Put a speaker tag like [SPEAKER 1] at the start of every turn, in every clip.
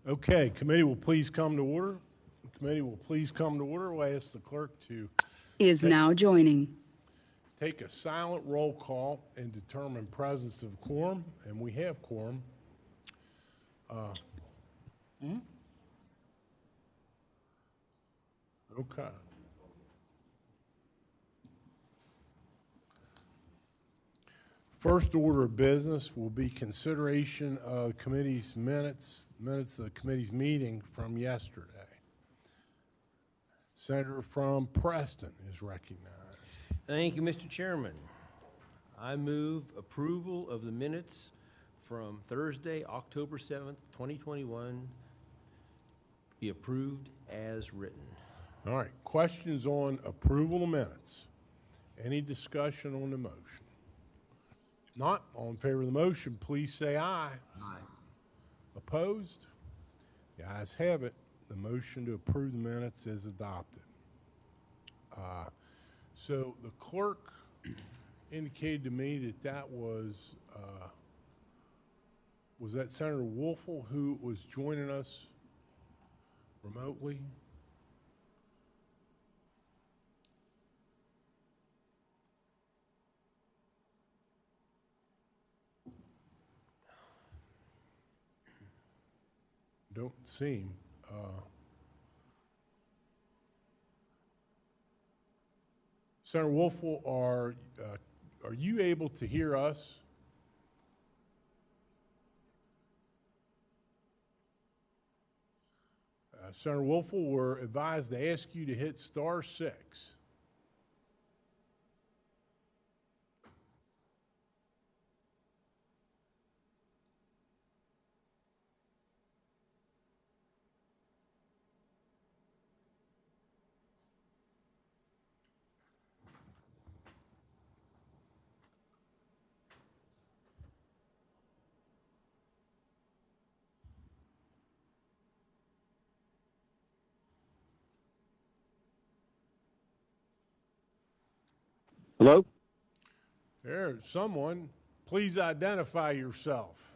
[SPEAKER 1] Okay, committee will please come to order. The committee will please come to order. We'll ask the clerk to
[SPEAKER 2] is now joining.
[SPEAKER 1] take a silent roll call and determine presence of quorum, and we have quorum. Okay. First order of business will be consideration of committee's minutes of the committee's meeting from yesterday. Senator from Preston is recognized.
[SPEAKER 3] Thank you, Mr. Chairman. I move approval of the minutes from Thursday, October 7th, 2021, be approved as written.
[SPEAKER 1] All right, questions on approval of minutes? Any discussion on the motion? If not, all in favor of the motion, please say aye.
[SPEAKER 3] Aye.
[SPEAKER 1] Opposed? The ayes have it. The motion to approve the minutes is adopted. So the clerk indicated to me that that was that Senator Woelfel who was joining us remotely? Don't seem. Senator Woelfel, are you able to hear us? Senator Woelfel, we're advised to ask you to hit *6.
[SPEAKER 4] Hello?
[SPEAKER 1] There's someone. Please identify yourself.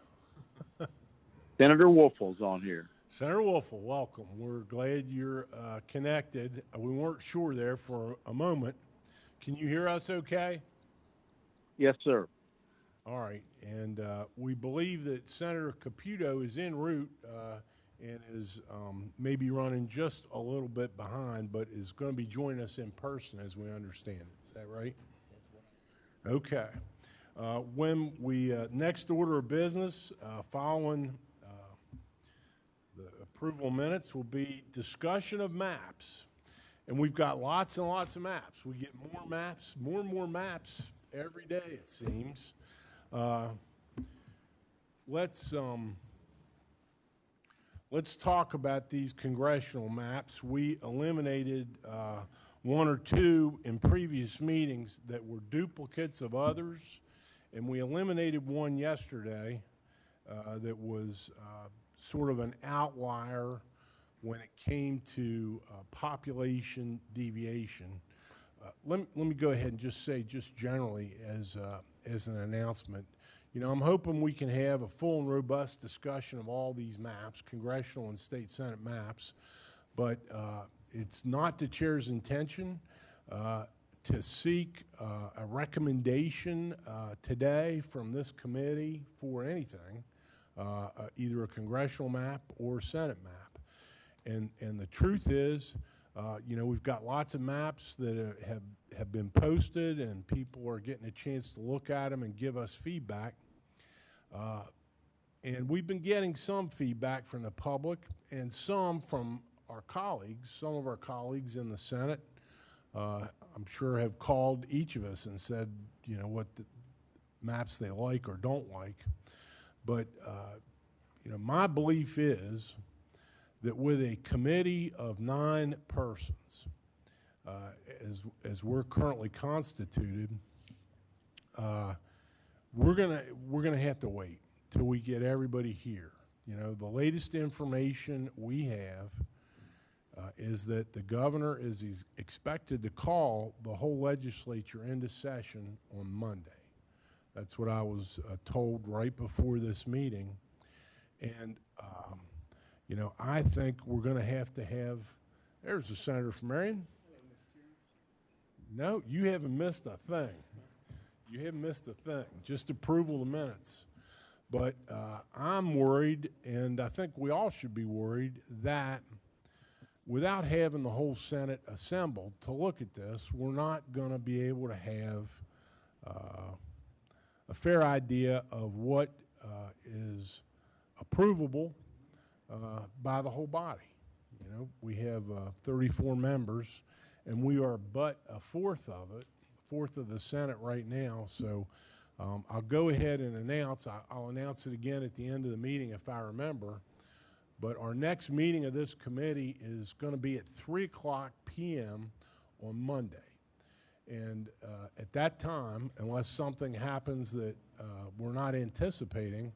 [SPEAKER 4] Senator Woelfel's on here.
[SPEAKER 1] Senator Woelfel, welcome. We're glad you're connected. We weren't sure there for a moment. Can you hear us okay?
[SPEAKER 4] Yes, sir.
[SPEAKER 1] All right. And we believe that Senator Caputo is en route and is maybe running just a little bit behind, but is going to be joining us in person as we understand it. Is that right? Okay. When we next order of business following the approval minutes will be discussion of maps. And we've got lots and lots of maps. We get more maps, more and more maps every day, it seems. Let's talk about these congressional maps. We eliminated one or two in previous meetings that were duplicates of others, and we eliminated one yesterday that was sort of an outlier when it came to population deviation. Let me go ahead and just say, just generally as an announcement, you know, I'm hoping we can have a full and robust discussion of all these maps, congressional and state senate maps, but it's not the chair's intention to seek a recommendation today from this committee for anything, either a congressional map or senate map. And the truth is, you know, we've got lots of maps that have been posted, and people are getting a chance to look at them and give us feedback. And we've been getting some feedback from the public and some from our colleagues. Some of our colleagues in the Senate, I'm sure, have called each of us and said, you know, what the maps they like or don't like. But, you know, my belief is that with a committee of 9 persons, as we're currently constituted, we're gonna have to wait till we get everybody here. You know, the latest information we have is that the governor is expected to call the whole legislature into session on Monday. That's what I was told right before this meeting. And, you know, I think we're going to have, there's the senator from Marion. No, you haven't missed a thing. You haven't missed a thing, just approval of the minutes. But I'm worried, and I think we all should be worried, that without having the whole Senate assembled to look at this, we're not going to be able to have a fair idea of what is approvable by the whole body. You know, we have 34 members, and we are but a fourth of the Senate right now. So I'll go ahead and announce, I'll announce it again at the end of the meeting if I remember, but our next meeting of this committee is going to be at 3:00 p.m. on Monday. And at that time, unless something happens that we're not anticipating,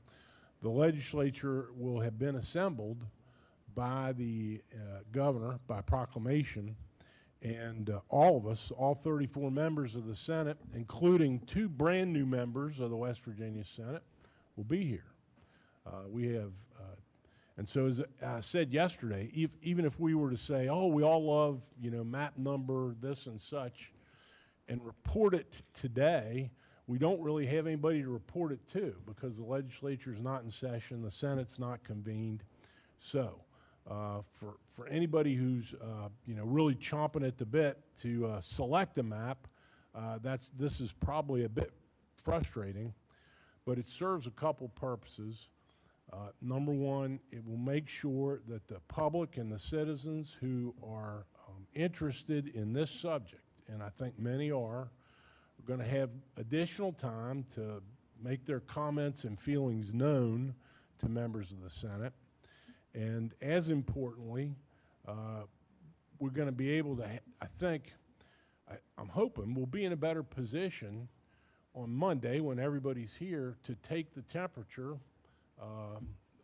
[SPEAKER 1] the legislature will have been assembled by the governor by proclamation, and all of us, all 34 members of the Senate, including 2 brand new members of the West Virginia Senate, will be here. We have, and so as I said yesterday, even if we were to say, oh, we all love, you know, map number this and such, and report it today, we don't really have anybody to report it to because the legislature is not in session, the Senate's not convened. So for anybody who's you know, really chomping at the bit to select a map, this is probably a bit frustrating, but it serves a couple purposes. Number one, it will make sure that the public and the citizens who are interested in this subject, and I think many are going to have additional time to make their comments and feelings known to members of the Senate. And as importantly, we're going to be able to, I'm hoping we'll be in a better position on Monday when everybody's here to take the temperature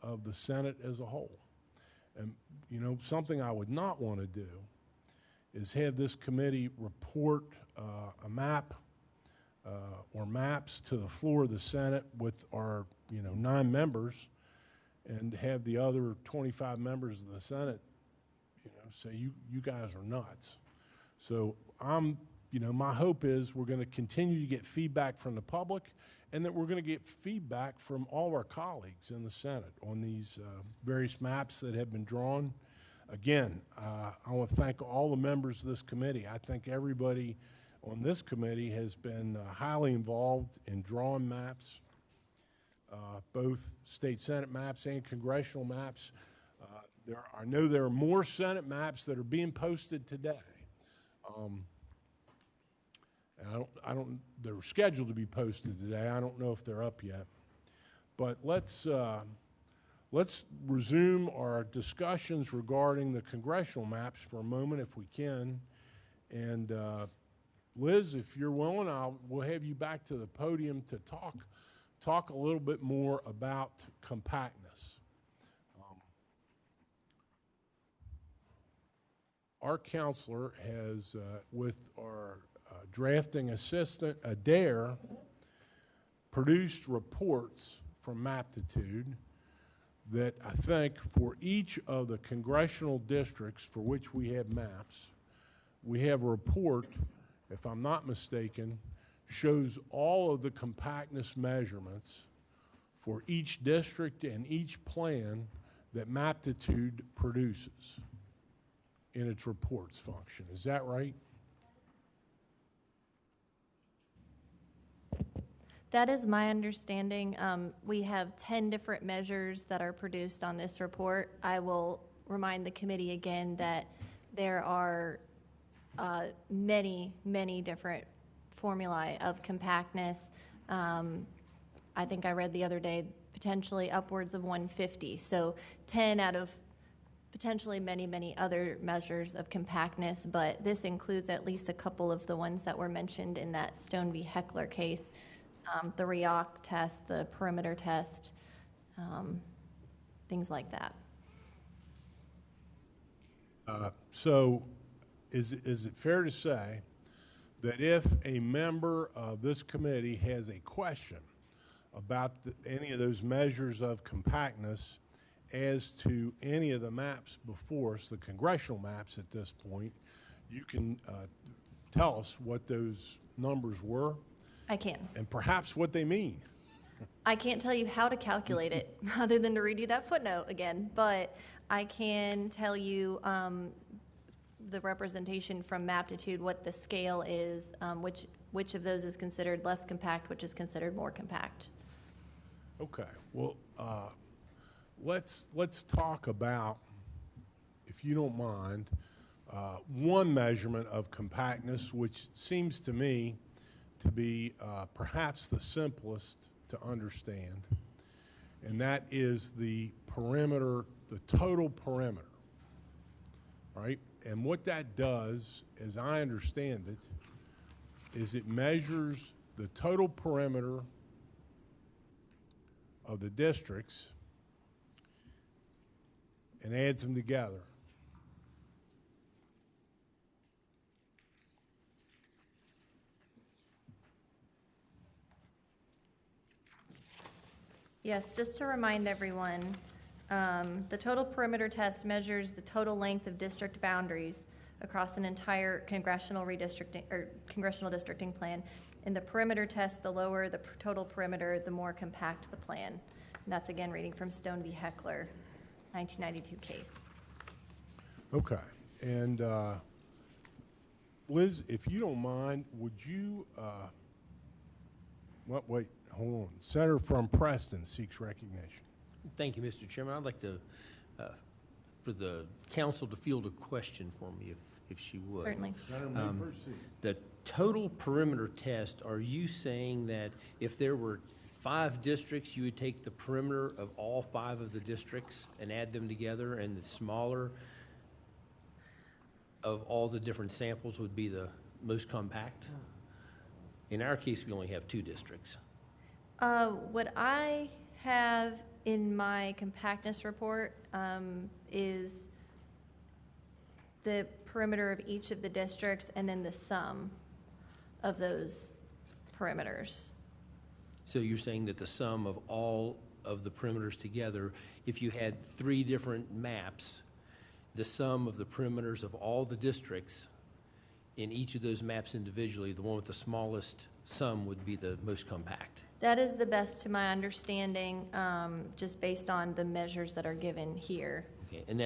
[SPEAKER 1] of the Senate as a whole. And, you know, something I would not want to do is have this committee report a map or maps to the floor of the Senate with our, you know, 9 members and have the other 25 members of the Senate, you know, say, you guys are nuts. So you know, my hope is we're going to continue to get feedback from the public and that we're going to get feedback from all of our colleagues in the Senate on these various maps that have been drawn. Again, I want to thank all the members of this committee. I think everybody on this committee has been highly involved in drawing maps, both state Senate maps and congressional maps. I know there are more Senate maps that are being posted today. And they're scheduled to be posted today. I don't know if they're up yet. But let's resume our discussions regarding the congressional maps for a moment, if we can. And Liz, if you're willing, we'll have you back to the podium to talk a little bit more about compactness. Our counselor has, with our drafting assistant, Adair, produced reports from Maptitude that I think for each of the congressional districts for which we have maps, we have a report, if I'm not mistaken, shows all of the compactness measurements for each district and each plan that Maptitude produces in its reports function. Is that right?
[SPEAKER 5] That is my understanding. We have 10 different measures that are produced on this report. I will remind the committee again that there are many, many different formulae of compactness. I think I read the other day potentially upwards of 150. So 10 out of potentially many, many other measures of compactness, but this includes at least a couple of the ones that were mentioned in that Stone v. Heckler case. The REOC test, the perimeter test, things like that.
[SPEAKER 1] So is it fair to say that if a member of this committee has a question about any of those measures of compactness as to any of the maps before us, the congressional maps at this point, you can tell us what those numbers were
[SPEAKER 5] I can.
[SPEAKER 1] and perhaps what they mean?
[SPEAKER 5] I can't tell you how to calculate it other than to read you that footnote again, but I can tell you the representation from Maptitude, what the scale is, which of those is considered less compact, which is considered more compact.
[SPEAKER 1] Okay, well, let's talk about, if you don't mind, one measurement of compactness, which seems to me to be perhaps the simplest to understand, and that is the perimeter, the total perimeter, right? And what that does, as I understand it, is it measures the total perimeter of the districts and adds them together.
[SPEAKER 5] Yes, just to remind everyone, the total perimeter test measures the total length of district boundaries across an entire congressional redistricting or congressional districting plan. In the perimeter test, the lower the total perimeter, the more compact the plan. And that's again reading from Stone v. Heckler, 1992 case.
[SPEAKER 1] Okay, and Liz, if you don't mind, would you, wait, hold on. Senator from Preston seeks recognition.
[SPEAKER 3] Thank you, Mr. Chairman. I'd like to, for the council to field a question for me, if she would.
[SPEAKER 5] Certainly.
[SPEAKER 1] Senator may proceed.
[SPEAKER 3] The total perimeter test, are you saying that if there were 5 districts, you would take the perimeter of all 5 of the districts and add them together, and the smaller of all the different samples would be the most compact? In our case, we only have 2 districts.
[SPEAKER 5] What I have in my compactness report is the perimeter of each of the districts and then the sum of those perimeters.
[SPEAKER 3] So you're saying that the sum of all of the perimeters together, if you had 3 different maps, the sum of the perimeters of all the districts in each of those maps individually, the one with the smallest sum would be the most compact?
[SPEAKER 5] That is the best to my understanding, just based on the measures that are given here.
[SPEAKER 3] Okay, and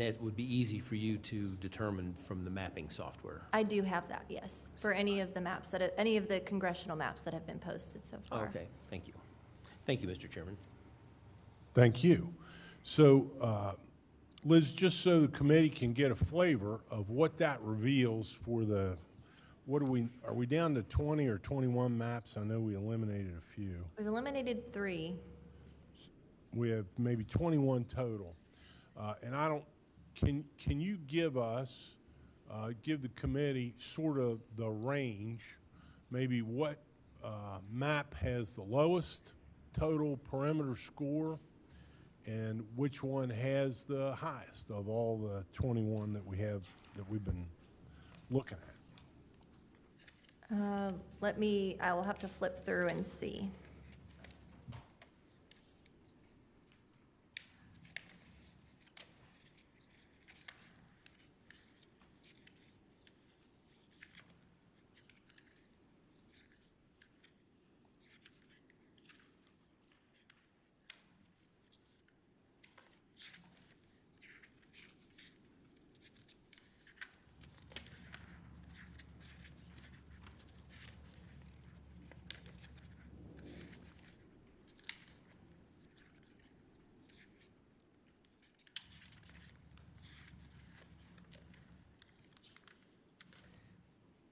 [SPEAKER 3] that would be easy for you to determine from the mapping software?
[SPEAKER 5] I do have that, yes, for any of the maps any of the congressional maps that have been posted so far.
[SPEAKER 3] Okay, thank you. Thank you, Mr. Chairman.
[SPEAKER 1] Thank you. So, Liz, just so the committee can get a flavor of what that reveals for the, are we down to 20 or 21 maps? I know we eliminated a few.
[SPEAKER 5] We've eliminated 3.
[SPEAKER 1] We have maybe 21 total. And I don't, can you give us, give the committee sort of the range, maybe what map has the lowest total perimeter score and which one has the highest of all the 21 that we have, that we've been looking at?
[SPEAKER 5] I will have to flip through and see.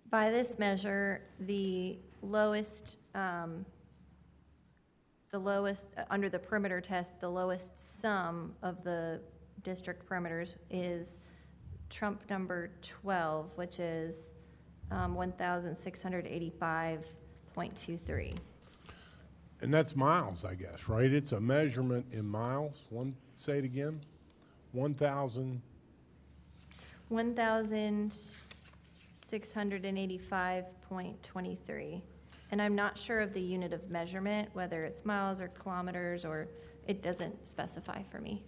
[SPEAKER 5] By this measure, the lowest, under the perimeter test, the lowest sum of the district perimeters is Trump number 12, which is 1,685.23.
[SPEAKER 1] And that's miles, I guess, right? It's a measurement in miles. Say it again. 1,000.
[SPEAKER 5] 1,685.23. And I'm not sure of the unit of measurement, whether it's miles or kilometers, or it doesn't specify for me.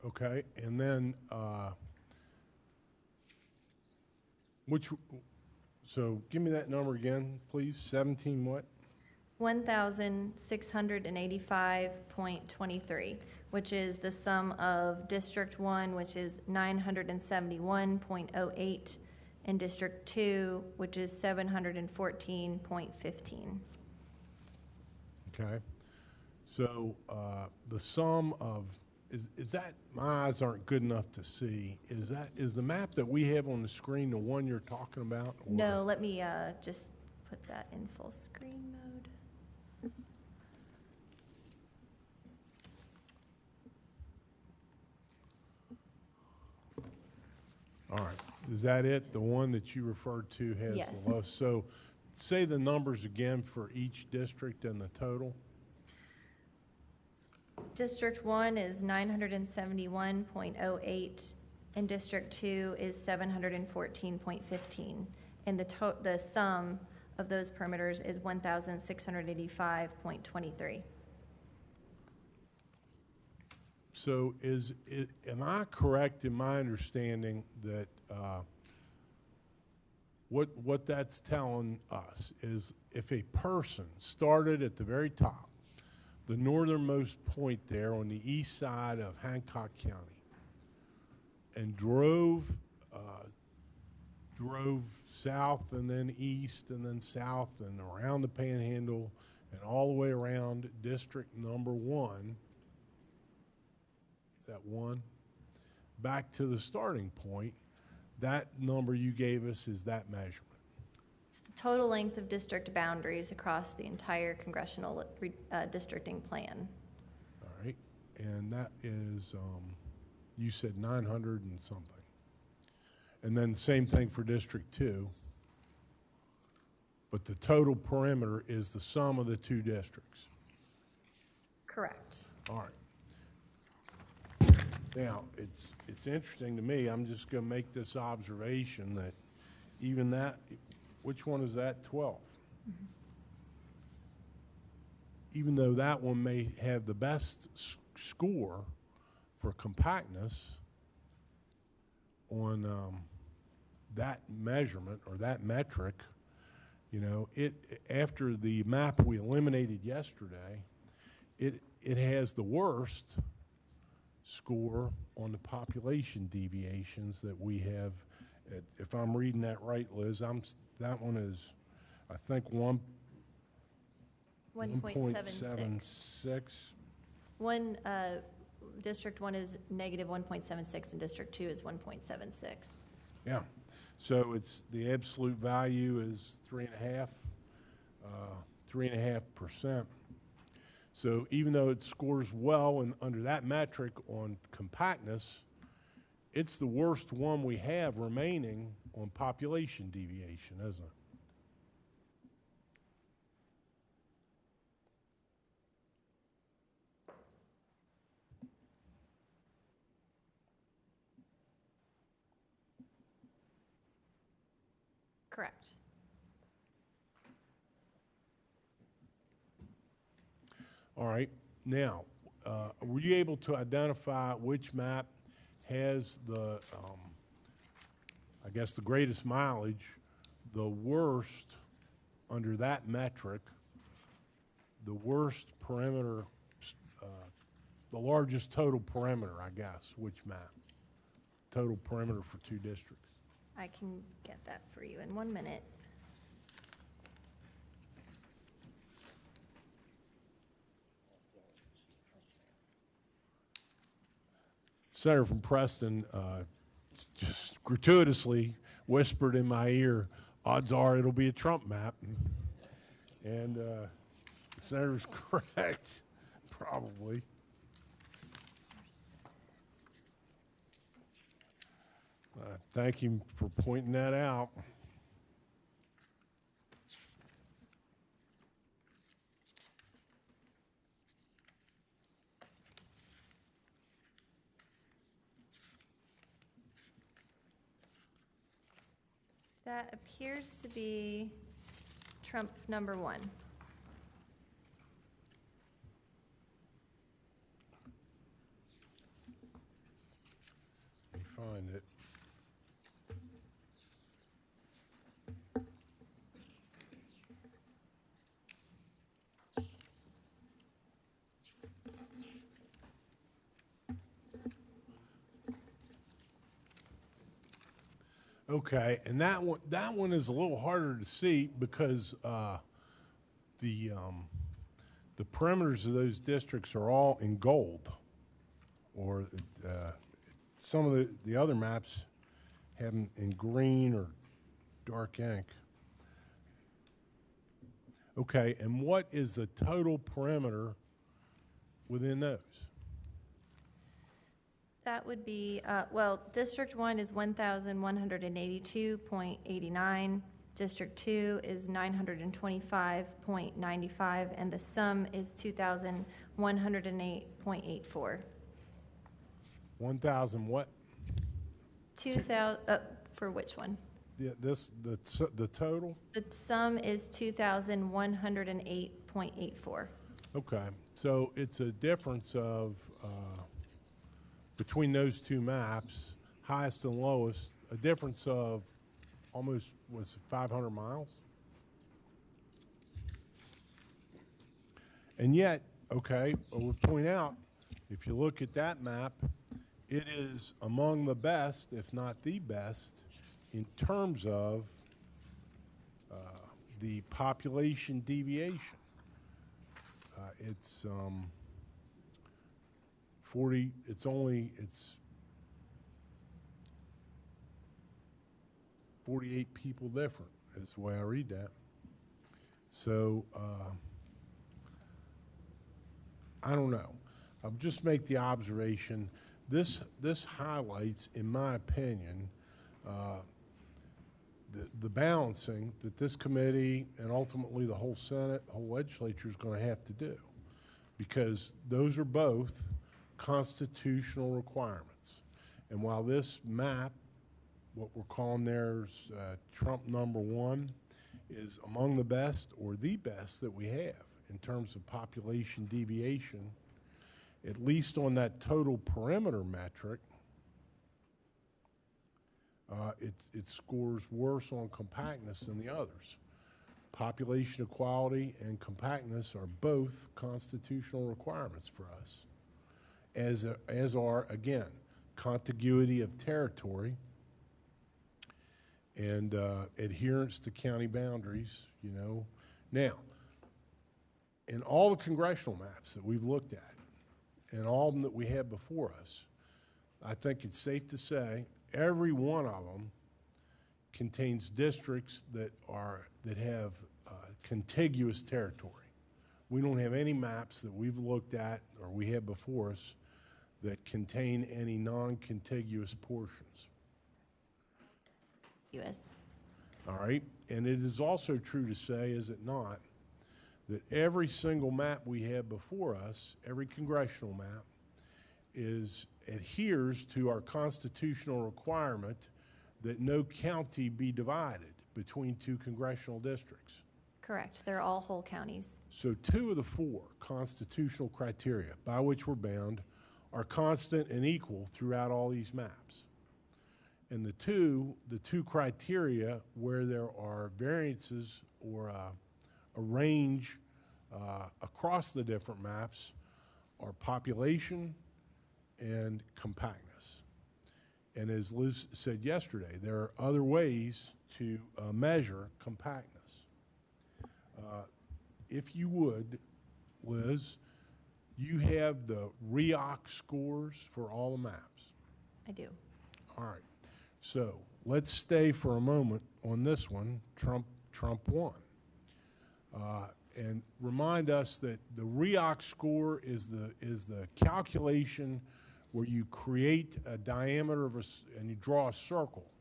[SPEAKER 1] Okay, and then, so give me that number again, please. 17 what?
[SPEAKER 5] 1,685.23, which is the sum of District 1, which is 971.08, and District 2, which is 714.15.
[SPEAKER 1] Okay. So, the sum of, is that, my eyes aren't good enough to see. Is the map that we have on the screen the one you're talking about? or-
[SPEAKER 5] No, let me just put that in full screen mode.
[SPEAKER 1] All right. Is that it? The one that you referred to has
[SPEAKER 5] Yes.
[SPEAKER 1] the lowest? So say the numbers again for each district and the total.
[SPEAKER 5] District 1 is 971.08, and District 2 is 714.15. And the sum of those perimeters is 1,685.23.
[SPEAKER 1] So am I correct in my understanding that what that's telling us is if a person started at the very top, the northernmost point there on the east side of Hancock County, and drove south and then east and then south and around the Panhandle and all the way around District Number 1, is that 1? Back to the starting point, that number you gave us is that measurement.
[SPEAKER 5] It's the total length of district boundaries across the entire congressional districting plan.
[SPEAKER 1] All right, and that is, you said 900 and something. And then the same thing for District 2. But the total perimeter is the sum of the two districts.
[SPEAKER 5] Correct.
[SPEAKER 1] All right. Now, it's interesting to me, I'm just gonna make this observation that even that, which one is that, 12?
[SPEAKER 5] Mm-hmm.
[SPEAKER 1] Even though that one may have the best score for compactness on that measurement or that metric, you know, after the map we eliminated yesterday, it has the worst score on the population deviations that we have. If I'm reading that right, Liz, that one is, I think,
[SPEAKER 5] 1.76. District 1 is negative 1.76, and District 2 is 1.76.
[SPEAKER 1] Yeah. So it's, the absolute value is 3.5%. So even though it scores well and under that metric on compactness, it's the worst one we have remaining on population deviation, isn't it?
[SPEAKER 5] Correct.
[SPEAKER 1] All right. Now, were you able to identify which map has the, I guess, the greatest mileage, the worst under that metric, the worst perimeter, the largest total perimeter, I guess, which map? Total perimeter for two districts.
[SPEAKER 5] I can get that for you in 1 minute.
[SPEAKER 1] Senator from Preston just gratuitously whispered in my ear, odds are it'll be a Trump map. And the senator's correct, probably. Thank him for pointing that out.
[SPEAKER 5] That appears to be Trump number 1.
[SPEAKER 1] Let me find it. Okay, and that one is a little harder to see because the perimeters of those districts are all in gold, or some of the other maps have them in green or dark ink. Okay, and what is the total perimeter within those?
[SPEAKER 5] That would be, well, District 1 is 1,182.89, District 2 is 925.95, and the sum is 2,108.84.
[SPEAKER 1] 1,000 what?
[SPEAKER 5] 2,000, for which one?
[SPEAKER 1] The total?
[SPEAKER 5] The sum is 2,108.84.
[SPEAKER 1] Okay, so it's a difference of, between those two maps, highest and lowest, a difference of almost, was it 500 miles? And yet, okay, I would point out, if you look at that map, it is among the best, if not the best, in terms of the population deviation. It's 48 people different, is the way I read that. So, I don't know. I'll just make the observation, this highlights, in my opinion, the balancing that this committee and ultimately the whole Senate, whole legislature is going to have to do, because those are both constitutional requirements. And while this map, what we're calling there's Trump number 1, is among the best or the best that we have in terms of population deviation, at least on that total perimeter metric, it scores worse on compactness than the others. Population equality and compactness are both constitutional requirements for us, as are, again, contiguity of territory and adherence to county boundaries, you know. Now, in all the congressional maps that we've looked at, and all of them that we have before us, I think it's safe to say every one of them contains districts that have contiguous territory. We don't have any maps that we've looked at or we have before us that contain any non-contiguous portions.
[SPEAKER 5] US.
[SPEAKER 1] All right, and it is also true to say, is it not, that every single map we have before us, every congressional map, adheres to our constitutional requirement that no county be divided between two congressional districts.
[SPEAKER 5] Correct. They're all whole counties.
[SPEAKER 1] So 2 of the 4 constitutional criteria by which we're bound are constant and equal throughout all these maps. And the two criteria where there are variances or a range across the different maps are population and compactness. And as Liz said yesterday, there are other ways to measure compactness. If you would, Liz, you have the REOC scores for all the maps.
[SPEAKER 5] I do.
[SPEAKER 1] All right. So let's stay for a moment on this one, Trump 1. And remind us that the REOC score is the calculation where you create a diameter of and you draw a circle.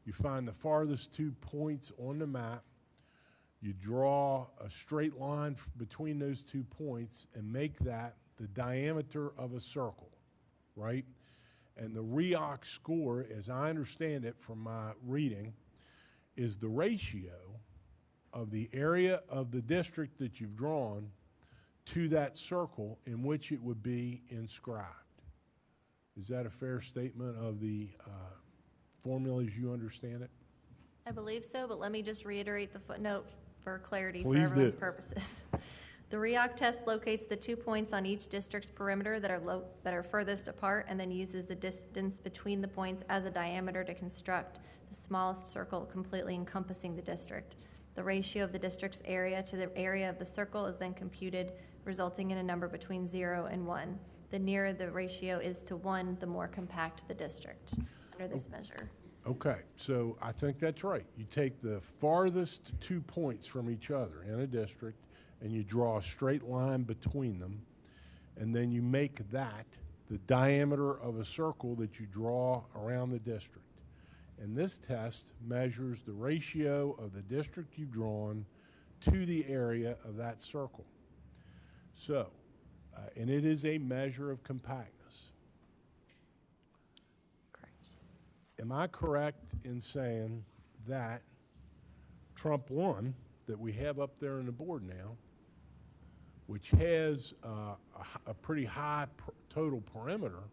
[SPEAKER 1] You find the farthest 2 points on the map. You draw a straight line between those 2 points and make that the diameter of a circle, right? And the REOC score, as I understand it from my reading, is the ratio of the area of the district that you've drawn to that circle in which it would be inscribed. Is that a fair statement of the formula as you understand it?
[SPEAKER 5] I believe so, but let me just reiterate the footnote for clarity for
[SPEAKER 1] Please
[SPEAKER 5] everyone's
[SPEAKER 1] do.
[SPEAKER 5] purposes. The REOC test locates the 2 points on each district's perimeter that are furthest apart, and then uses the distance between the points as a diameter to construct the smallest circle completely encompassing the district. The ratio of the district's area to the area of the circle is then computed, resulting in a number between 0 and 1. The nearer the ratio is to 1, the more compact the district under this measure.
[SPEAKER 1] Okay, so I think that's right. You take the farthest 2 points from each other in a district, and you draw a straight line between them, and then you make that the diameter of a circle that you draw around the district. And this test measures the ratio of the district you've drawn to the area of that circle. So, and it is a measure of compactness.
[SPEAKER 5] Correct.
[SPEAKER 1] Am I correct in saying that Trump 1 that we have up there on the board now, which has a pretty high total perimeter,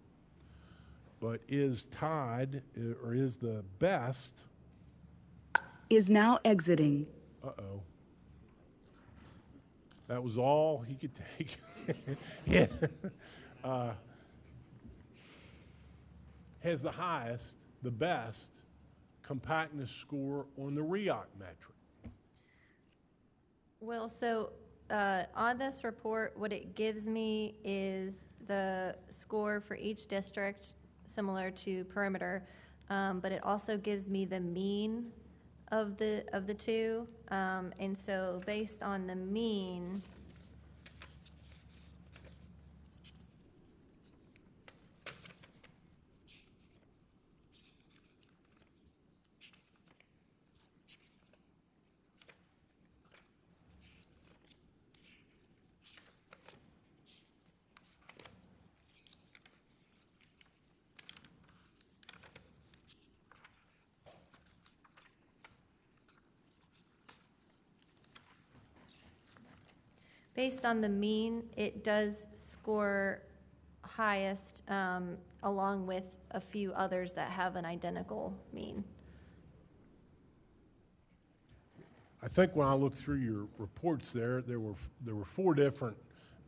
[SPEAKER 1] but is tied or is the best?
[SPEAKER 2] Is now exiting.
[SPEAKER 1] Uh-oh. That was all he could take. Yeah. Has the highest, the best compactness score on the REOC metric.
[SPEAKER 5] Well, so on this report, what it gives me is the score for each district, similar to perimeter, but it also gives me the mean of the two, and so based on the mean, it does score highest, along with a few others that have an identical mean.
[SPEAKER 1] I think when I looked through your reports there were 4 different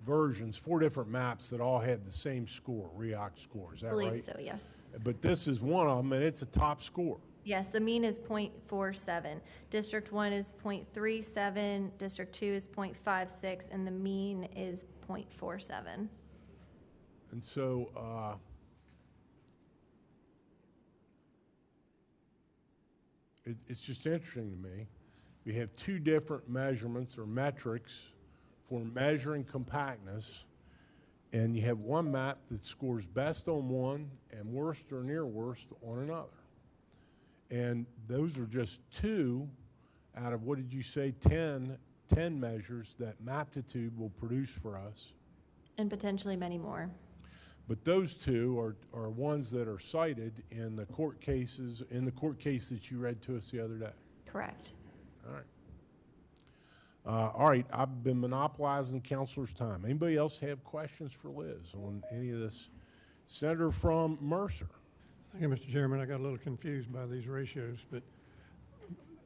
[SPEAKER 1] versions, 4 different maps that all had the same score, REOC score. Is that
[SPEAKER 5] I believe
[SPEAKER 1] right?
[SPEAKER 5] so, yes.
[SPEAKER 1] But this is one of them, and it's a top score.
[SPEAKER 5] Yes, the mean is 0.47. District 1 is 0.37, District 2 is 0.56, and the mean is 0.47.
[SPEAKER 1] And so, it's just interesting to me. We have 2 different measurements or metrics for measuring compactness, and you have one map that scores best on one and worst or near worst on another. And those are just 2 out of, what did you say, 10 measures that Maptitude will produce for us.
[SPEAKER 5] And potentially many more.
[SPEAKER 1] But those 2 are ones that are cited in the court cases, in the court case that you read to us the other day.
[SPEAKER 5] Correct.
[SPEAKER 1] All right. All right, I've been monopolizing counselor's time. Anybody else have questions for Liz on any of this? Senator from Mercer.
[SPEAKER 6] Thank you, Mr. Chairman. I got a little confused by these ratios, but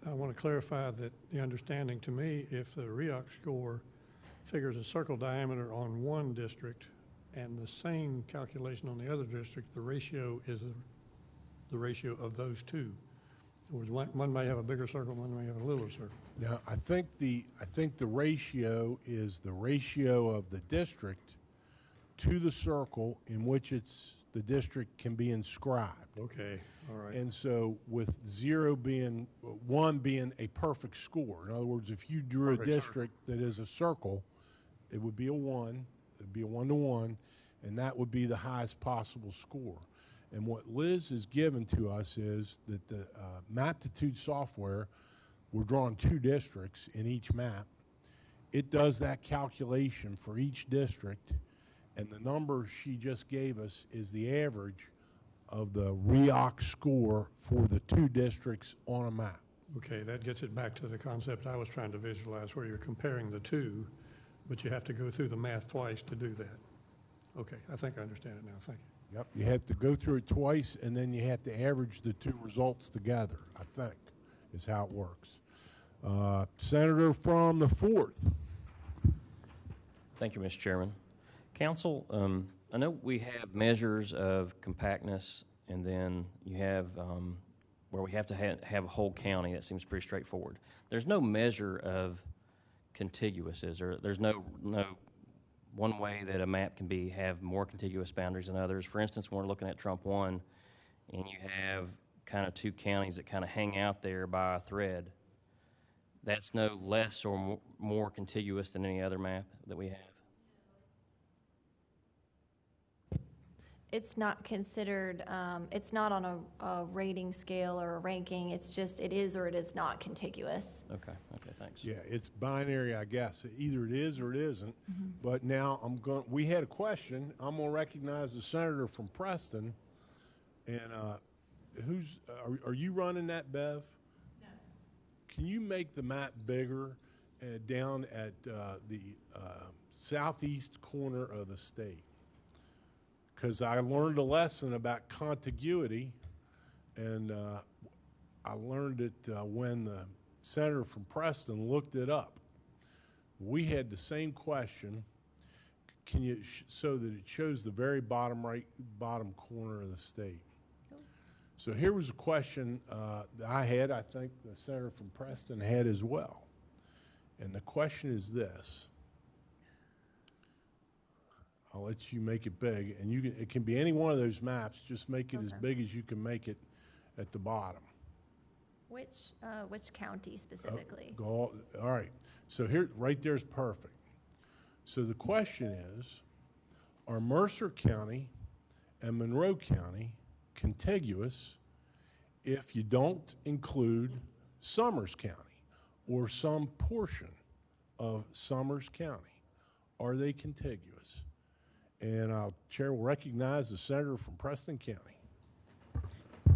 [SPEAKER 6] I want to clarify that the understanding to me, if the REOC score figures a circle diameter on one district and the same calculation on the other district, the ratio is the ratio of those 2. In other words, one may have a bigger circle, one may have a littler circle.
[SPEAKER 1] Now, I think the ratio is the ratio of the district to the circle in which the district can be inscribed.
[SPEAKER 6] Okay, all right.
[SPEAKER 1] And so with 1 being a perfect score. In other words, if you drew
[SPEAKER 6] Perfect
[SPEAKER 1] a district that is a circle, it would be a 1, it'd be a 1-to-1, and that would be the highest possible score. And what Liz has given to us is that the Maptitude software, we're drawing 2 districts in each map. It does that calculation for each district, and the number she just gave us is the average of the REOC score for the 2 districts on a map.
[SPEAKER 6] Okay, that gets it back to the concept I was trying to visualize, where you're comparing the two, but you have to go through the math twice to do that. Okay, I think I understand it now, thank you.
[SPEAKER 1] Yep, you have to go through it twice, and then you have to average the two results together, I think, is how it works. Senator from the 4th.
[SPEAKER 7] Thank you, Mr. Chairman. Council, I know we have measures of compactness, and then you have where we have to have a whole county. That seems pretty straightforward. There's no measure of contiguous, is there? There's no one way that a map can have more contiguous boundaries than others. For instance, when we're looking at Trump 1, and you have kind of two counties that kind of hang out there by a thread, that's no less or more contiguous than any other map that we have.
[SPEAKER 5] It's not considered, it's not on a rating scale or a ranking. It's just, it is or it is not contiguous.
[SPEAKER 7] Okay, thanks.
[SPEAKER 1] Yeah, it's binary, I guess. Either it is or it isn't. But now we had a question. I'm going to recognize the senator from Preston. And are you running that, Bev? No. Can you make the map bigger down at the southeast corner of the state? Because I learned a lesson about contiguity, and I learned it when the senator from Preston looked it up. We had the same question. Can you so that it shows the very bottom corner of the state? So here was a question that I had. I think the senator from Preston had as well, and the question is this. I'll let you make it big, and it can be any one of those maps. Just make it as big as you can make it at the bottom.
[SPEAKER 5] Which county specifically?
[SPEAKER 1] All right. So here, right there is perfect. So the question is, are Mercer County and Monroe County contiguous if you don't include Summers County or some portion of Summers County? Are they contiguous? And Chair will recognize the senator from Preston County.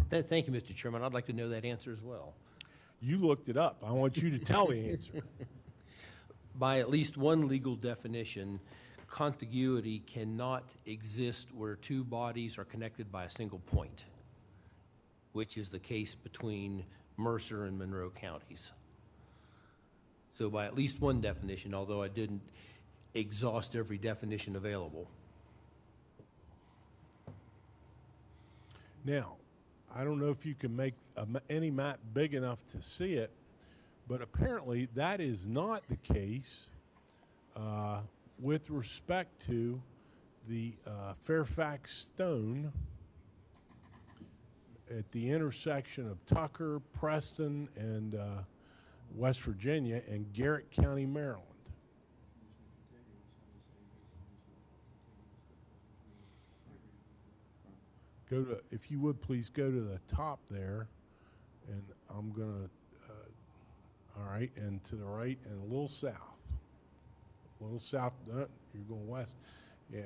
[SPEAKER 3] Thank you, Mr. Chairman. I'd like to know that answer as well.
[SPEAKER 1] You looked it up. I want you to tell the answer.
[SPEAKER 3] By at least one legal definition, contiguity cannot exist where two bodies are connected by a single point, which is the case between Mercer and Monroe counties. So by at least one definition, although I didn't exhaust every definition available.
[SPEAKER 1] Now, I don't know if you can make any map big enough to see it, but apparently that is not the case with respect to the Fairfax Stone at the intersection of Tucker, Preston, and West Virginia and Garrett County, Maryland. If you would please go to the top there, and I'm gonna, all right, and to the right and a little south. You're going west. Yeah.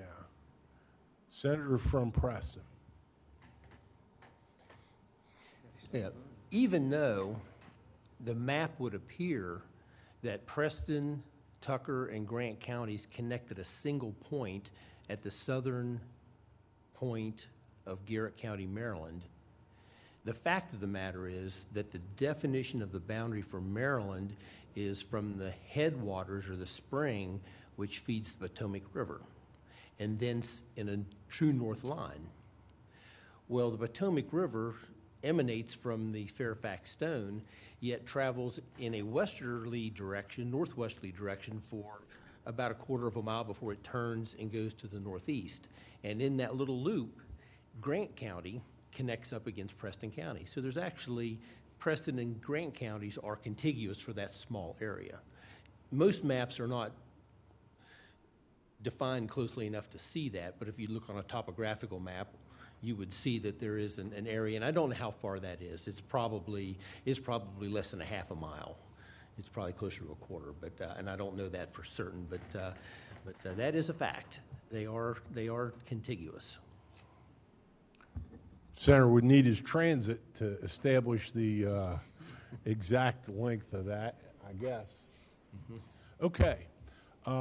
[SPEAKER 1] Senator from Preston.
[SPEAKER 3] Yeah. Even though the map would appear that Preston, Tucker, and Grant counties connect at a single point at the southern point of Garrett County, Maryland, the fact of the matter is that the definition of the boundary for Maryland is from the headwaters or the spring which feeds the Potomac River, and then in a true north line. Well, the Potomac River emanates from the Fairfax Stone, yet travels in a northwesterly direction for about a quarter of a mile before it turns and goes to the northeast. And in that little loop, Grant County connects up against Preston County. So there's actually, Preston and Grant counties are contiguous for that small area. Most maps are not defined closely enough to see that, but if you look on a topographical map, you would see that there is an area, and I don't know how far that is. It's probably less than a half a mile. It's probably closer to a quarter, but and I don't know that for certain, but that is a fact. They are contiguous.
[SPEAKER 1] Senator would need his transit to establish the exact length of that, I guess. Okay.
[SPEAKER 3] Do you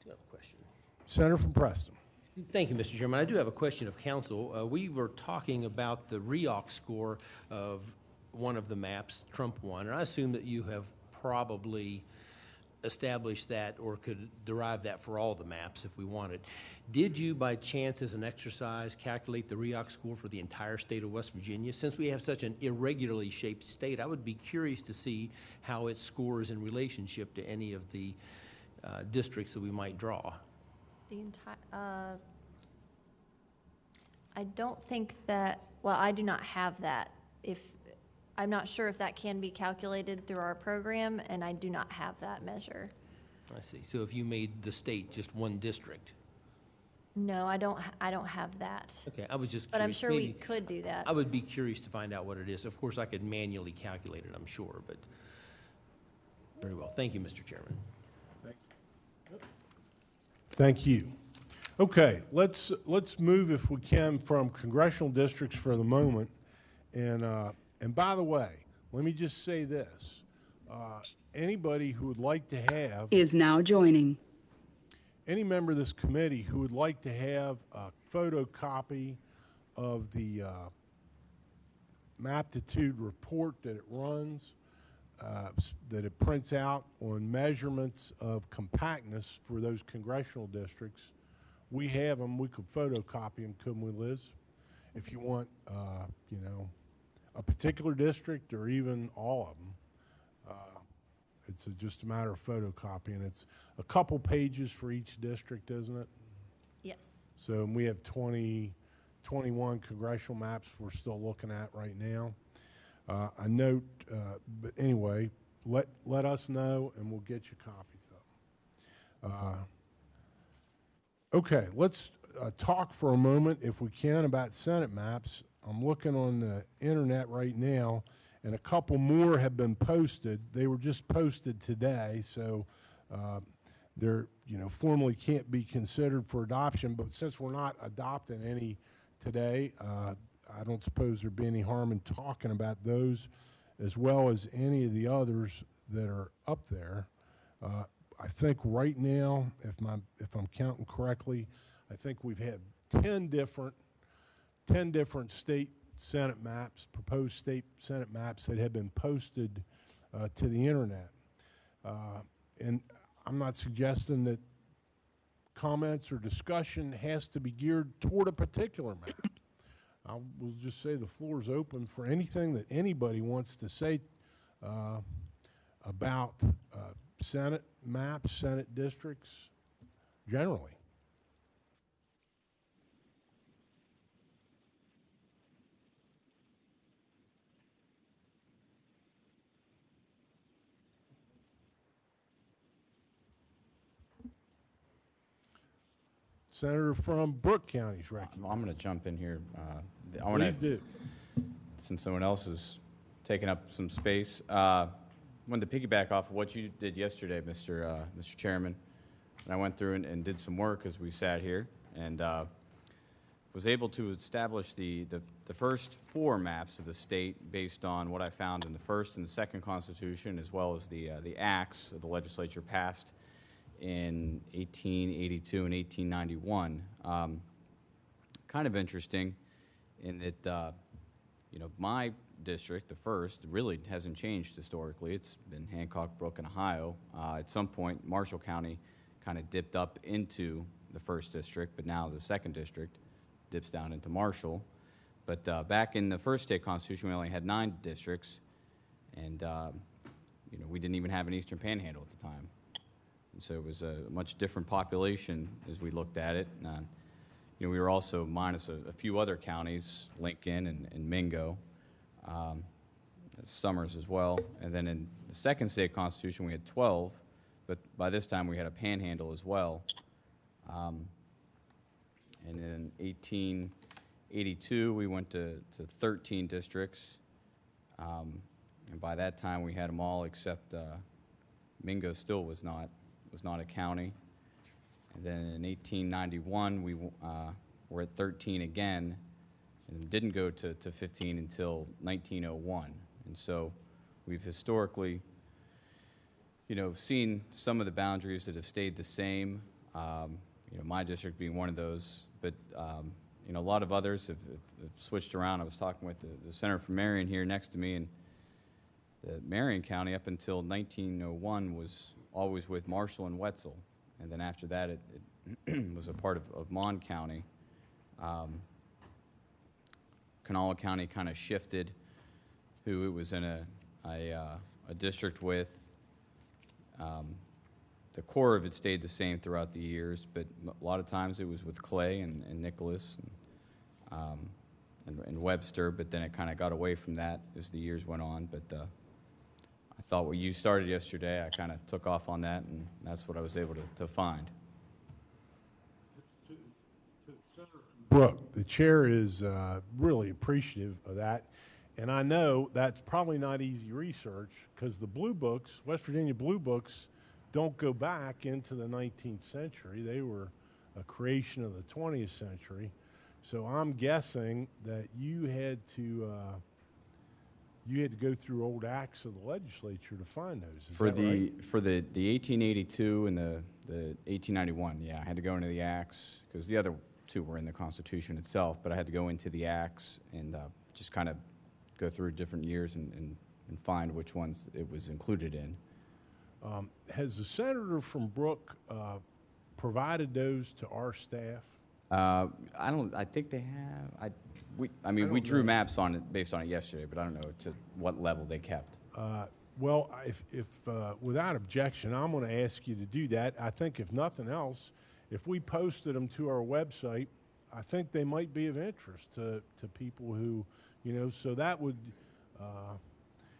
[SPEAKER 3] have a question?
[SPEAKER 1] Senator from Preston.
[SPEAKER 3] Thank you, Mr. Chairman. I do have a question of council. We were talking about the REOC score of one of the maps, Trump 1, and I assume that you have probably established that or could derive that for all the maps if we wanted. Did you, by chance, as an exercise, calculate the REOC score for the entire state of West Virginia? Since we have such an irregularly shaped state, I would be curious to see how it scores in relationship to any of the districts that we might draw.
[SPEAKER 5] The entire, I don't think that, well, I do not have that. I'm not sure if that can be calculated through our program, and I do not have that measure.
[SPEAKER 3] I see. So if you made the state just one district?
[SPEAKER 5] No, I don't have that.
[SPEAKER 3] Okay, I was just curious.
[SPEAKER 5] But I'm sure we
[SPEAKER 3] Maybe-
[SPEAKER 5] could do that.
[SPEAKER 3] I would be curious to find out what it is. Of course, I could manually calculate it, I'm sure, but very well. Thank you, Mr. Chairman.
[SPEAKER 1] Thank you. Okay, let's move, if we can, from congressional districts for the moment. And by the way, let me just say this. Anybody who would like to have,
[SPEAKER 2] Is now joining.
[SPEAKER 1] any member of this committee who would like to have a photocopy of the Maptitude report that it runs, that it prints out on measurements of compactness for those congressional districts, we have them. We could photocopy them, couldn't we, Liz? If you want, you know, a particular district or even all of them. It's just a matter of photocopying. It's a couple pages for each district, isn't it?
[SPEAKER 5] Yes.
[SPEAKER 1] So we have 21 congressional maps we're still looking at right now. I note, but anyway, let us know and we'll get you copies of them. Okay, let's talk for a moment, if we can, about Senate maps. I'm looking on the internet right now, and a couple more have been posted. They were just posted today, so they're, you know, formally can't be considered for adoption. But since we're not adopting any today, I don't suppose there'd be any harm in talking about those as well as any of the others that are up there. I think right now, if I'm counting correctly, I think we've had 10 different state Senate maps, proposed state Senate maps that have been posted to the internet. And I'm not suggesting that comments or discussion has to be geared toward a particular map. I will just say the floor is open for anything that anybody wants to say about Senate maps, Senate districts, generally. Senator from Brooke County is recognized.
[SPEAKER 8] I'm going to jump in here. I wanna,
[SPEAKER 1] Please do.
[SPEAKER 8] since someone else is taking up some space. I wanted to piggyback off of what you did yesterday, Mr. Chairman. And I went through and did some work as we sat here, and was able to establish the first 4 maps of the state based on what I found in the first and the second Constitution, as well as the acts that the legislature passed in 1882 and 1891. Kind of interesting in that, you know, my district, the first, really hasn't changed historically. It's been Hancock, Brooke, and Ohio. At some point, Marshall County kind of dipped up into the first district, but now the second district dips down into Marshall. But back in the first state constitution, we only had 9 districts, and you know, we didn't even have an Eastern Panhandle at the time. And so it was a much different population as we looked at it. You know, we were also minus a few other counties, Lincoln and Mingo, Summers as well. And then in the second state constitution, we had 12, but by this time we had a panhandle as well. And in 1882, we went to 13 districts. And by that time, we had them all except Mingo still was not a county. And then in 1891, we were at 13 again, and didn't go to 15 until 1901. And so we've historically, seen some of the boundaries that have stayed the same, my district being one of those, but, a lot of others have switched around. I was talking with the Senator from Marion here next to me, and the Marion County up until 1901 was always with Marshall and Wetzel, and then after that it was a part of Mon County. Kanawha County kind of shifted who it was in a district with. The core of it stayed the same throughout the years, but a lot of times it was with Clay and Nicholas and Webster, but then it kind of got away from that as the years went on. But I thought what you started yesterday, I kind of took off on that, and that's what I was able to find.
[SPEAKER 1] Brooke, the chair is really appreciative of that. And I know that's probably not easy research because the Blue Books, West Virginia Blue Books, don't go back into the 19th century. They were a creation of the 20th century. So I'm guessing that you had to go through old acts of the legislature to find those. Is
[SPEAKER 8] For
[SPEAKER 1] that
[SPEAKER 8] the
[SPEAKER 1] right?
[SPEAKER 8] for the 1882 and the 1891, yeah, I had to go into the acts because the other two were in the Constitution itself, but I had to go into the acts and just kind of go through different years and find which ones it was included in.
[SPEAKER 1] Has the senator from Brooke provided those to our staff?
[SPEAKER 8] I think they have. We drew maps on it based on it yesterday, but I don't know to what level they kept.
[SPEAKER 1] Well, if without objection, I'm going to ask you to do that. I think if nothing else, if we posted them to our website, I think they might be of interest to people who, so that would,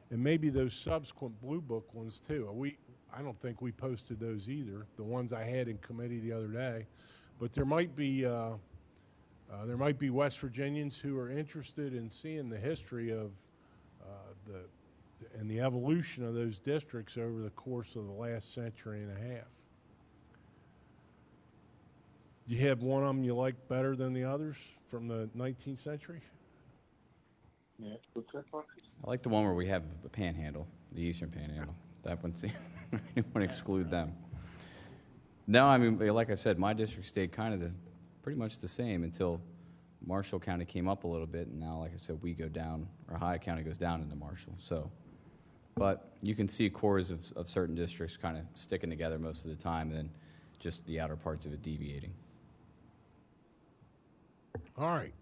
[SPEAKER 1] and maybe those subsequent Blue Book ones too. I don't think we posted those either, the ones I had in committee the other day, but there might be West Virginians who are interested in seeing the history of and the evolution of those districts over the course of the last century and a half. Do you have one of them you like better than the others from the 19th century?
[SPEAKER 4] Yeah, what's that part?
[SPEAKER 8] I like the one where we have the Panhandle, the Eastern Panhandle. That one's. I didn't want to exclude them. No, I mean, like I said, my district stayed kind of pretty much the same until Marshall County came up a little bit, and now, like I said, we go down, or Ohio County goes down into Marshall. So, but you can see cores of certain districts kind of sticking together most of the time, and then just the outer parts of it deviating.
[SPEAKER 1] All right.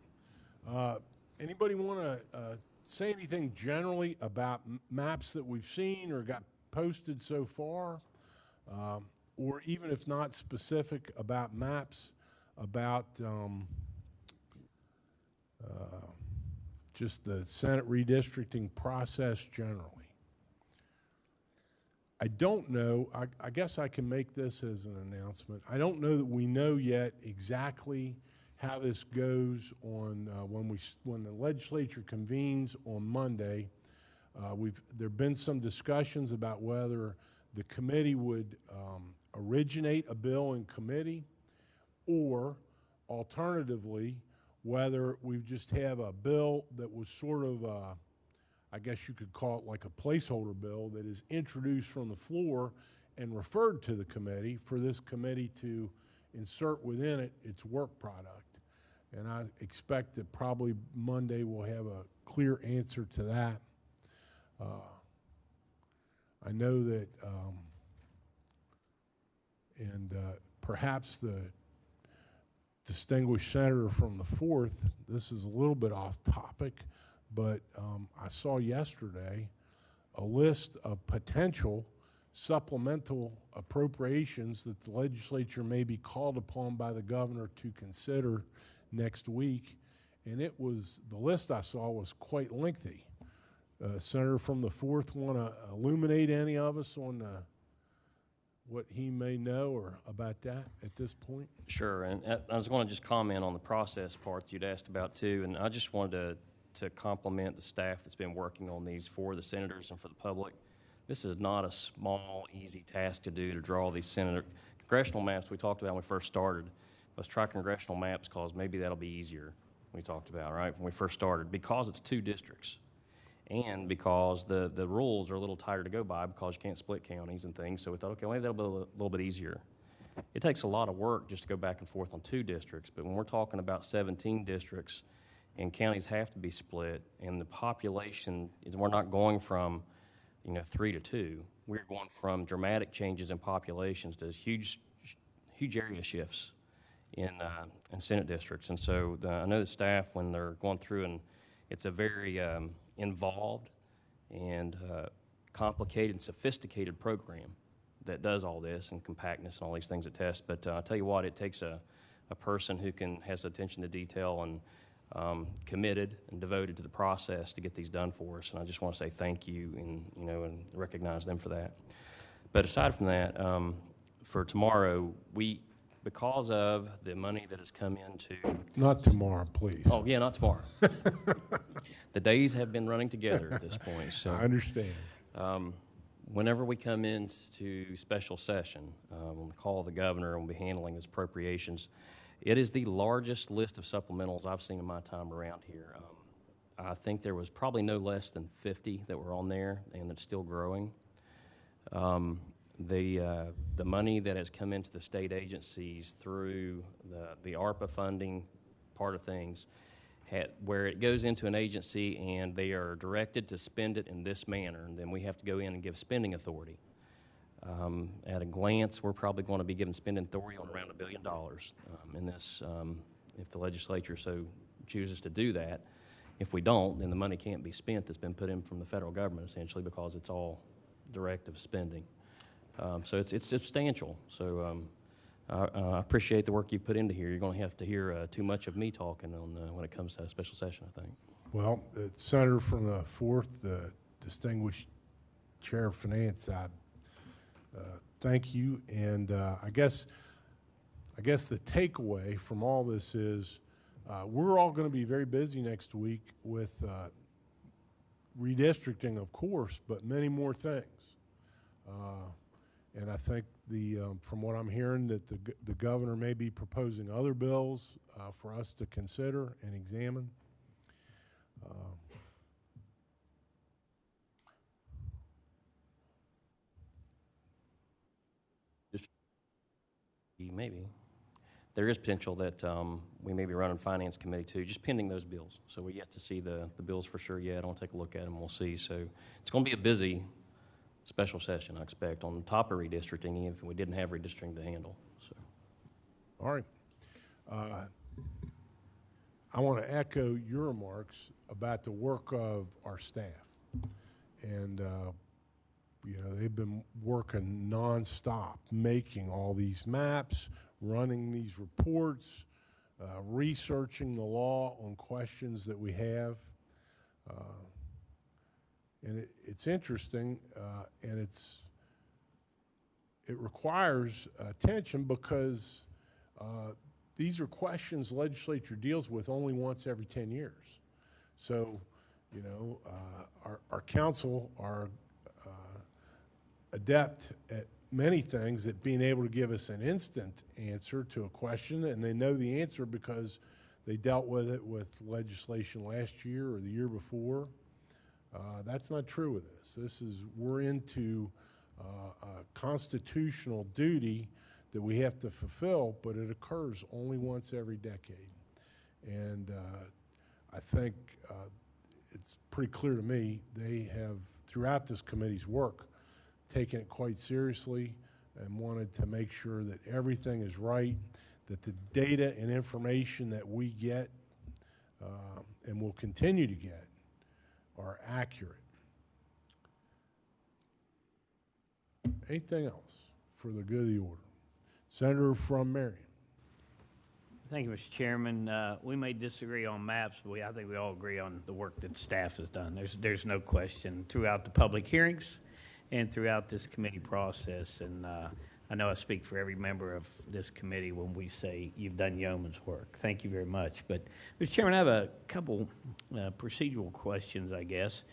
[SPEAKER 1] Anybody want to say anything generally about maps that we've seen or got posted so far? Or even if not specific about maps, about just the Senate redistricting process generally. I don't know, I guess I can make this as an announcement. I don't know that we know yet exactly how this goes on when the legislature convenes on Monday. There have been some discussions about whether the committee would originate a bill in committee, or alternatively, whether we just have a bill that was sort of, I guess you could call it like a placeholder bill that is introduced from the floor and referred to the committee for this committee to insert within it its work product. And I expect that probably Monday we'll have a clear answer to that. I know that, perhaps the distinguished senator from the 4th, this is a little bit off topic, but I saw yesterday a list of potential supplemental appropriations that the legislature may be called upon by the governor to consider next week, and the list I saw was quite lengthy. Senator from the 4th want to illuminate any of us on what he may know or about that at this point?
[SPEAKER 7] Sure, and I was going to just comment on the process part that you'd asked about too, and I just wanted to compliment the staff that's been working on these for the senators and for the public. This is not a small, easy task to do, to draw these congressional maps we talked about when we first started. Let's try congressional maps because maybe that'll be easier. we talked about, right, when we first started, because it's 2 districts. And because the rules are a little tighter to go by because you can't split counties and things, so we thought, okay, maybe that'll be a little bit easier. It takes a lot of work just to go back and forth on 2 districts, but when we're talking about 17 districts and counties have to be split, and the population is, we're not going from, 3 to 2. We're going from dramatic changes in populations to huge area shifts in Senate districts. And so I know the staff, when they're going through, and it's a very involved and complicated and sophisticated program that does all this and compactness and all these things that test. But I'll tell you what, it takes a person who has attention to detail and committed and devoted to the process to get these done for us. And I just want to say thank you and recognize them for that. But aside from that, for tomorrow, because of the money that has come into...
[SPEAKER 1] Not tomorrow, please.
[SPEAKER 7] Oh, yeah, not tomorrow. The days have been running together at this point. So
[SPEAKER 1] I understand.
[SPEAKER 7] Whenever we come into special session, on the call of the governor, and we'll be handling his appropriations, it is the largest list of supplementals I've seen in my time around here. I think there was probably no less than 50 that were on there, and it's still growing. The money that has come into the state agencies through the ARPA funding part of things, where it goes into an agency and they are directed to spend it in this manner, and then we have to go in and give spending authority. At a glance, we're probably going to be given spending authority on around $1 billion in this, if the legislature so chooses to do that. If we don't, then the money can't be spent that's been put in from the federal government, essentially, because it's all directive spending. So it's substantial. So I appreciate the work you put into here. You're going to have to hear too much of me talking when it comes to a special session, I think.
[SPEAKER 1] Well, the Senator from the 4th, the distinguished Chair of Finance, thank you. And I guess the takeaway from all this is we're all going to be very busy next week with redistricting, of course, but many more things. And I think from what I'm hearing, that the governor may be proposing other bills for us to consider and examine.
[SPEAKER 7] Maybe. There is potential that we may be running Finance Committee too, just pending those bills. So we yet to see the bills for sure yet. I want to take a look at them. We'll see. So it's going to be a busy special session, I expect, on top of redistricting, even if we didn't have redistricting to handle. So.
[SPEAKER 1] All right. I want to echo your remarks about the work of our staff. And, they've been working nonstop, making all these maps, running these reports, researching the law on questions that we have. And it's interesting, and it requires attention because these are questions the legislature deals with only once every 10 years. So, our council are adept at many things, at being able to give us an instant answer to a question, and they know the answer because they dealt with it with legislation last year or the year before. That's not true with this. We're into a constitutional duty that we have to fulfill, but it occurs only once every decade. And I think it's pretty clear to me they have, throughout this committee's work, taken it quite seriously and wanted to make sure that everything is right, that the data and information that we get and will continue to get are accurate. Anything else for the good of the order? Senator from Marion.
[SPEAKER 9] Thank you, Mr. Chairman. We may disagree on maps, but I think we all agree on the work that staff has done. There's no question throughout the public hearings and throughout this committee process. And I know I speak for every member of this committee when we say you've done yeoman's work. Thank you very much. But, Mr. Chairman, I have a couple procedural questions, I guess.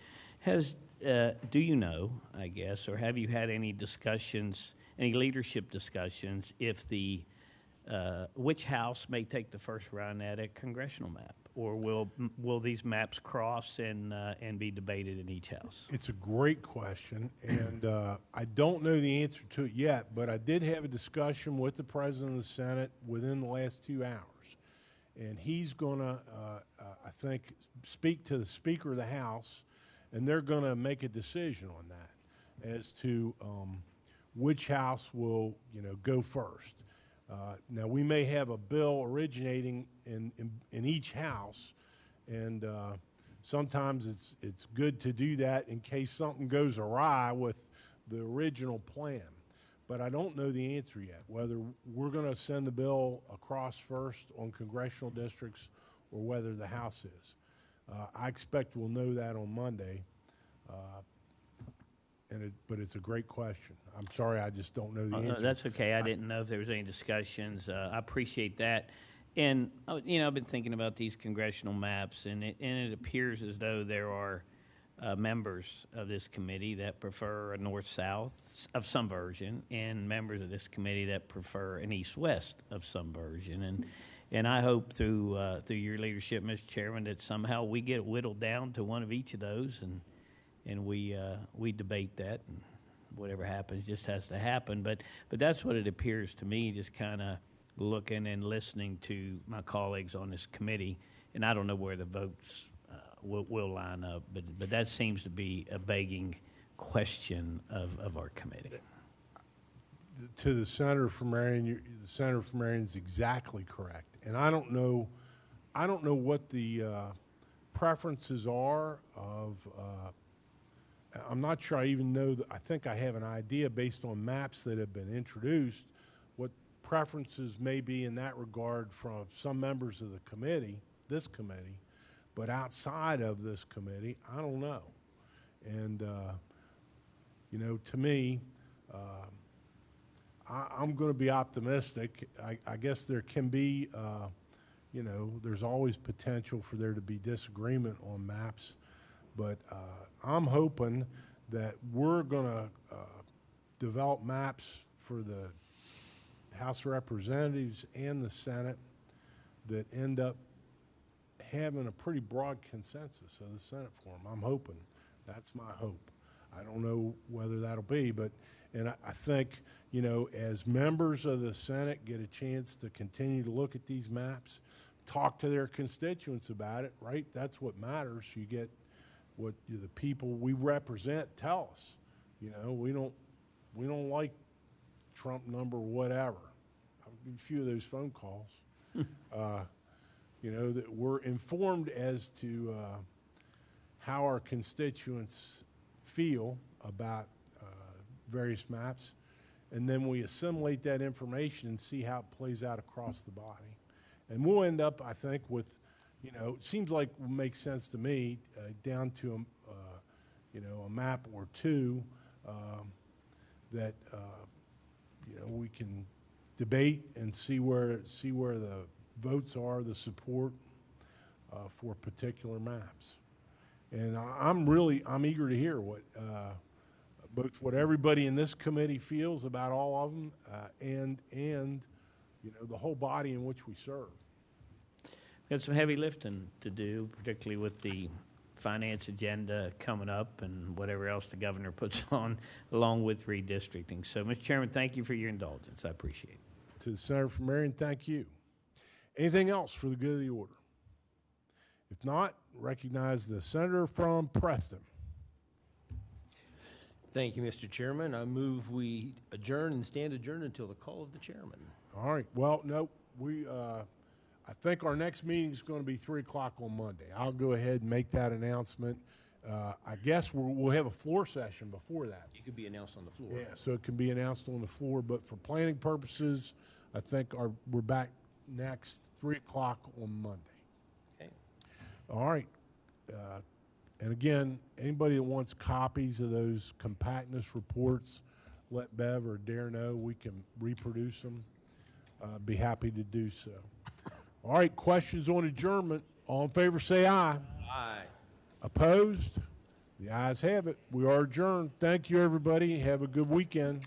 [SPEAKER 9] Do you know, I guess, or have you had any discussions, any leadership discussions, if the which house may take the first run at a congressional map? Or will these maps cross and be debated in each house?
[SPEAKER 1] It's a great question, and I don't know the answer to it yet, but I did have a discussion with the President of the Senate within the last 2 hours. And he's going to, I think, speak to the Speaker of the House, and they're going to make a decision on that as to which house will, go first. Now, we may have a bill originating in each house, and sometimes it's good to do that in case something goes awry with the original plan. But I don't know the answer yet, whether we're going to send the bill across first on congressional districts or whether the House is. I expect we'll know that on Monday, but it's a great question. I'm sorry, I just don't know the answer.
[SPEAKER 9] That's okay. I didn't know if there was any discussions. I appreciate that. And, I've been thinking about these congressional maps, and it appears as though there are members of this committee that prefer a north-south of some version, and members of this committee that prefer an east-west of some version. And I hope through your leadership, Mr. Chairman, that somehow we get whittled down to one of each of those, and we debate that. And whatever happens just has to happen. But that's what it appears to me, just kind of looking and listening to my colleagues on this committee. And I don't know where the votes will line up, but that seems to be a begging question of our committee.
[SPEAKER 1] To the Senator from Marion, the Senator from Marion is exactly correct. And I don't know what the preferences are of, I'm not sure I even know, I think I have an idea based on maps that have been introduced, what preferences may be in that regard from some members of the committee, this committee, but outside of this committee, I don't know. And, to me, I'm going to be optimistic. I guess there can be, there's always potential for there to be disagreement on maps, but I'm hoping that we're going to develop maps for the House of Representatives and the Senate that end up having a pretty broad consensus of the Senate for them. I'm hoping. That's my hope. I don't know whether that'll be, and I think, as members of the Senate get a chance to continue to look at these maps, talk to their constituents about it, right? That's what matters. You get what the people we represent tell us. We don't like Trump number whatever. I've got a few of those phone calls. That we're informed as to how our constituents feel about various maps, and then we assimilate that information and see how it plays out across the body. And we'll end up, I think, with, it seems like it makes sense to me, down to a map or two that we can debate and see where the votes are, the support for particular maps. And I'm eager to hear both what everybody in this committee feels about all of them, and the whole body in which we serve.
[SPEAKER 9] Got some heavy lifting to do, particularly with the finance agenda coming up and whatever else the governor puts on, along with redistricting. So, Mr. Chairman, thank you for your indulgence. I appreciate it.
[SPEAKER 1] To the Senator from Marion, thank you. Anything else for the good of the order? If not, recognize the Senator from Preston.
[SPEAKER 3] Thank you, Mr. Chairman. I move we adjourn and stand adjourned until the call of the chairman.
[SPEAKER 1] All right. Well, no, I think our next meeting is going to be 3 o'clock on Monday. I'll go ahead and make that announcement. I guess we'll have a floor session before that.
[SPEAKER 3] It could be announced on the floor.
[SPEAKER 1] Yeah, so it can be announced on the floor. But for planning purposes, I think we're back next 3 o'clock on Monday.
[SPEAKER 3] Okay.
[SPEAKER 1] All right. And again, anybody that wants copies of those compactness reports, let Bev or Dare know. We can reproduce them. Be happy to do so. All right, questions on adjournment. All in favor, say aye.
[SPEAKER 3] Aye.
[SPEAKER 1] Opposed? The ayes have it. We are adjourned. Thank you, everybody. Have a good weekend.